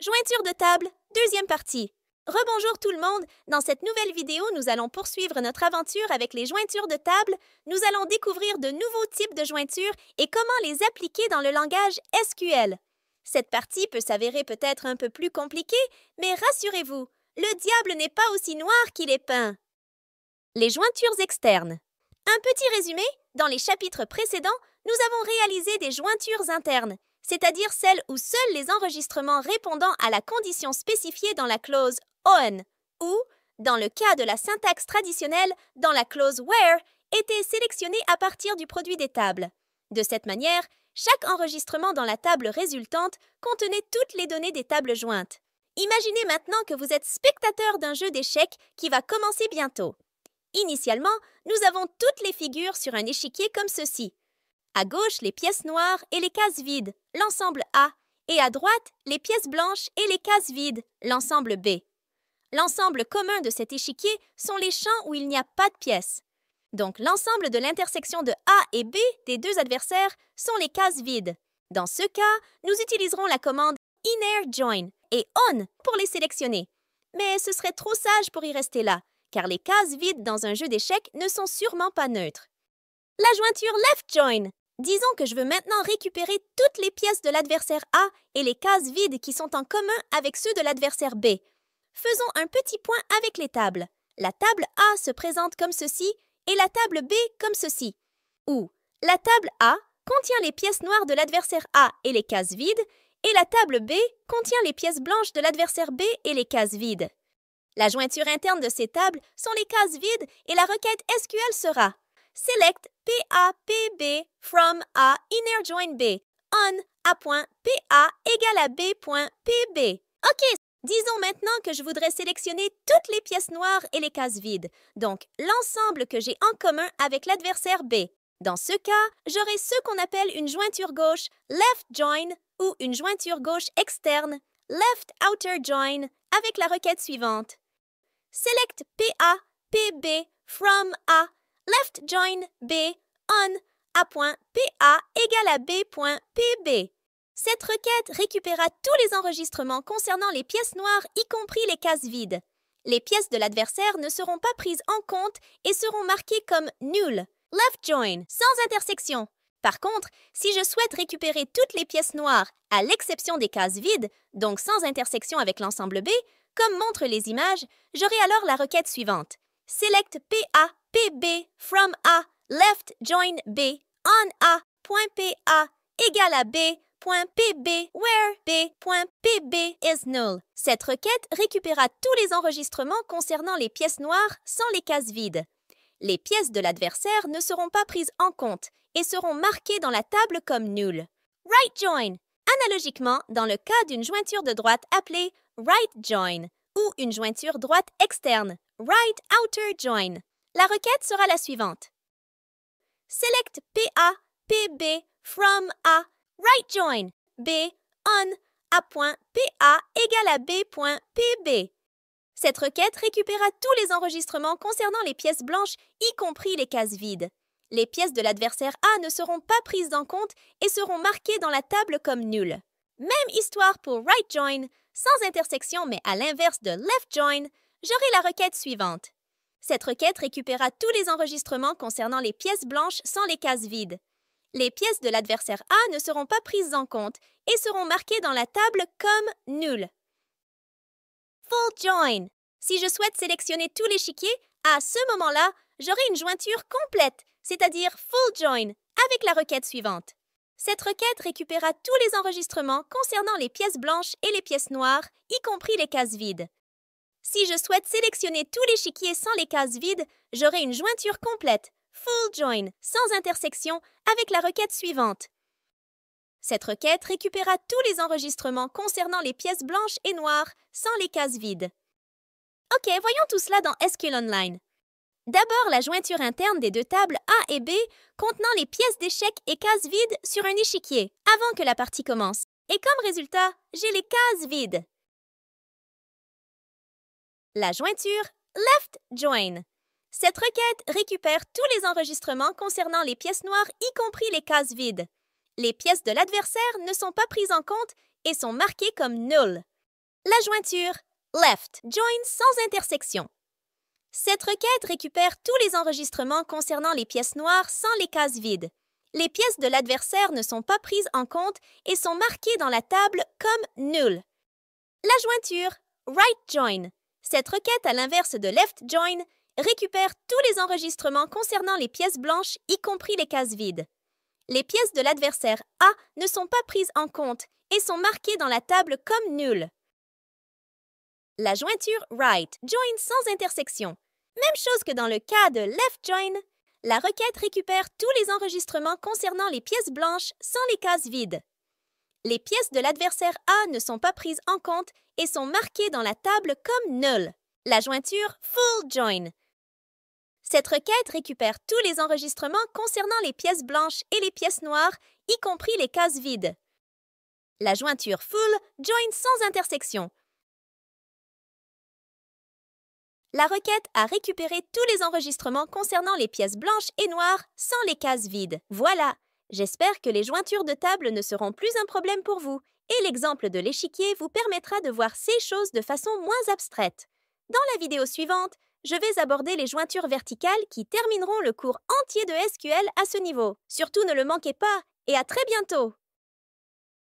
Jointure de table, deuxième partie. Rebonjour tout le monde! Dans cette nouvelle vidéo, nous allons poursuivre notre aventure avec les jointures de table. Nous allons découvrir de nouveaux types de jointures et comment les appliquer dans le langage SQL. Cette partie peut s'avérer peut-être un peu plus compliquée, mais rassurez-vous, le diable n'est pas aussi noir qu'il est peint. Les jointures externes. Un petit résumé, dans les chapitres précédents, nous avons réalisé des jointures internes, c'est-à-dire celles où seuls les enregistrements répondant à la condition spécifiée dans la clause on ou, dans le cas de la syntaxe traditionnelle, dans la clause where, étaient sélectionnés à partir du produit des tables. De cette manière, chaque enregistrement dans la table résultante contenait toutes les données des tables jointes. Imaginez maintenant que vous êtes spectateur d'un jeu d'échecs qui va commencer bientôt. Initialement, nous avons toutes les figures sur un échiquier comme ceci. À gauche, les pièces noires et les cases vides, l'ensemble A, et à droite, les pièces blanches et les cases vides, l'ensemble B. L'ensemble commun de cet échiquier sont les champs où il n'y a pas de pièces. Donc, l'ensemble de l'intersection de A et B des deux adversaires sont les cases vides. Dans ce cas, nous utiliserons la commande innerJoin et on pour les sélectionner. Mais ce serait trop sage pour y rester là, car les cases vides dans un jeu d'échecs ne sont sûrement pas neutres. La jointure leftJoin. Disons que je veux maintenant récupérer toutes les pièces de l'adversaire A et les cases vides qui sont en commun avec ceux de l'adversaire B. Faisons un petit point avec les tables. La table A se présente comme ceci et la table B comme ceci. Ou la table A contient les pièces noires de l'adversaire A et les cases vides, et la table B contient les pièces blanches de l'adversaire B et les cases vides. La jointure interne de ces tables sont les cases vides et la requête SQL sera select PA/PB from A innerJoin B on A.PA égale à B.PB. OK, disons maintenant que je voudrais sélectionner toutes les pièces noires et les cases vides, donc l'ensemble que j'ai en commun avec l'adversaire B. Dans ce cas, j'aurai ce qu'on appelle une jointure gauche leftJoin ou une jointure gauche externe leftOuterJoin avec la requête suivante. Select PA/PB from A leftJoin B on A.PA égale à B.PB. Cette requête récupéra tous les enregistrements concernant les pièces noires, y compris les cases vides. Les pièces de l'adversaire ne seront pas prises en compte et seront marquées comme null, leftJoin, sans intersection. Par contre, si je souhaite récupérer toutes les pièces noires, à l'exception des cases vides, donc sans intersection avec l'ensemble B, comme montrent les images, j'aurai alors la requête suivante. Select PA/PB from A leftJoin B on A.PA égale à B.PB where B.PB is null. Cette requête récupéra tous les enregistrements concernant les pièces noires sans les cases vides. Les pièces de l'adversaire ne seront pas prises en compte et seront marquées dans la table comme null. RightJoin. Analogiquement, dans le cas d'une jointure de droite appelée rightJoin ou une jointure droite externe, rightOuterJoin, la requête sera la suivante. Select PA/PB from A rightJoin B on A.PA égale à B.PB. Cette requête récupéra tous les enregistrements concernant les pièces blanches, y compris les cases vides. Les pièces de l'adversaire A ne seront pas prises en compte et seront marquées dans la table comme null. Même histoire pour rightJoin, sans intersection mais à l'inverse de leftJoin, j'aurai la requête suivante. Cette requête récupéra tous les enregistrements concernant les pièces blanches sans les cases vides. Les pièces de l'adversaire A ne seront pas prises en compte et seront marquées dans la table comme null. FullJoin. Si je souhaite sélectionner tout l'échiquier, à ce moment-là, j'aurai une jointure complète, c'est-à-dire FullJoin, avec la requête suivante. Cette requête récupéra tous les enregistrements concernant les pièces blanches et les pièces noires, y compris les cases vides. Si je souhaite sélectionner tout l'échiquier sans les cases vides, j'aurai une jointure complète, FullJoin, sans intersection, avec la requête suivante. Cette requête récupéra tous les enregistrements concernant les pièces blanches et noires, sans les cases vides. OK, voyons tout cela dans SQL Online. D'abord, la jointure interne des deux tables A et B contenant les pièces d'échecs et cases vides sur un échiquier, avant que la partie commence. Et comme résultat, j'ai les cases vides. La jointure leftJoin. Cette requête récupère tous les enregistrements concernant les pièces noires, y compris les cases vides. Les pièces de l'adversaire ne sont pas prises en compte et sont marquées comme null. La jointure left join sans intersection. Cette requête récupère tous les enregistrements concernant les pièces noires sans les cases vides. Les pièces de l'adversaire ne sont pas prises en compte et sont marquées dans la table comme nulles. La jointure right join. Cette requête, à l'inverse de left join, récupère tous les enregistrements concernant les pièces blanches, y compris les cases vides. Les pièces de l'adversaire A ne sont pas prises en compte et sont marquées dans la table comme nulles. La jointure right join sans intersection. Même chose que dans le cas de left join, la requête récupère tous les enregistrements concernant les pièces blanches sans les cases vides. Les pièces de l'adversaire A ne sont pas prises en compte et sont marquées dans la table comme nulles. La jointure full join. Cette requête récupère tous les enregistrements concernant les pièces blanches et les pièces noires, y compris les cases vides. La jointure full join sans intersection. La requête a récupéré tous les enregistrements concernant les pièces blanches et noires sans les cases vides. Voilà! J'espère que les jointures de table ne seront plus un problème pour vous et l'exemple de l'échiquier vous permettra de voir ces choses de façon moins abstraite. Dans la vidéo suivante, je vais aborder les jointures verticales qui termineront le cours entier de SQL à ce niveau. Surtout ne le manquez pas et à très bientôt!